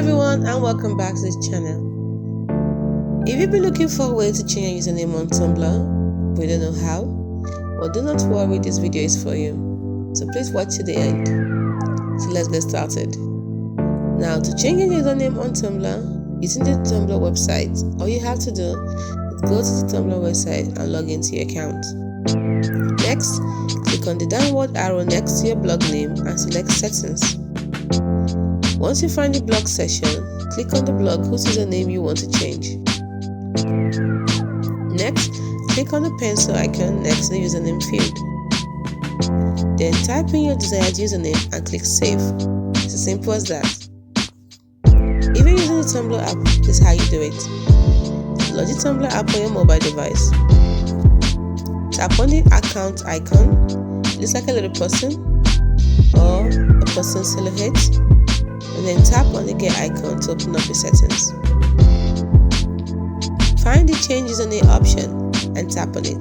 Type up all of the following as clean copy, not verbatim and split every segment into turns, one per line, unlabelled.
everyone, and welcome back to this channel. If you've been looking for a way to change your username on Tumblr but you don't know how, well, do not worry, this video is for you. So please watch to the end. So let's get started. Now, to change your username on Tumblr using the Tumblr website, all you have to do is go to the Tumblr website and log into your account. Next, click on the downward arrow next to your blog name and select Settings. Once you find the blog section, click on the blog whose username you want to change. Next, click on the pencil icon next to the username field. Then type in your desired username and click Save. It's as simple as that. If you're using the Tumblr app, this is how you do it. Load the Tumblr app on your mobile device. Tap on the account icon. It looks like a little person or a person silhouette. And then tap on the gear icon to open up your settings. Find the change username option and tap on it.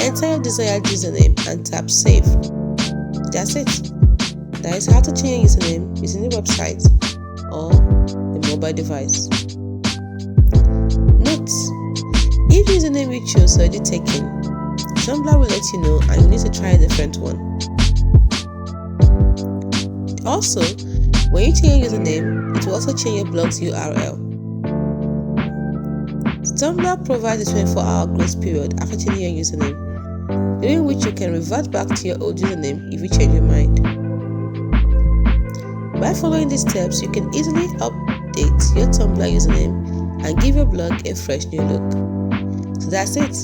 Enter your desired username and tap Save. That's it. That is how to change your username using the website or the mobile device. Note: if the username you chose is already taken, Tumblr will let you know and you need to try a different one. Also, when you change your username, it will also change your blog's URL. Tumblr provides a 24-hour grace period after changing your username, during which you can revert back to your old username if you change your mind. By following these steps, you can easily update your Tumblr username and give your blog a fresh new look. So that's it.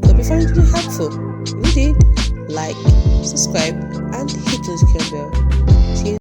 Hope you found it helpful. If you did, like, subscribe, and hit the notification bell. See you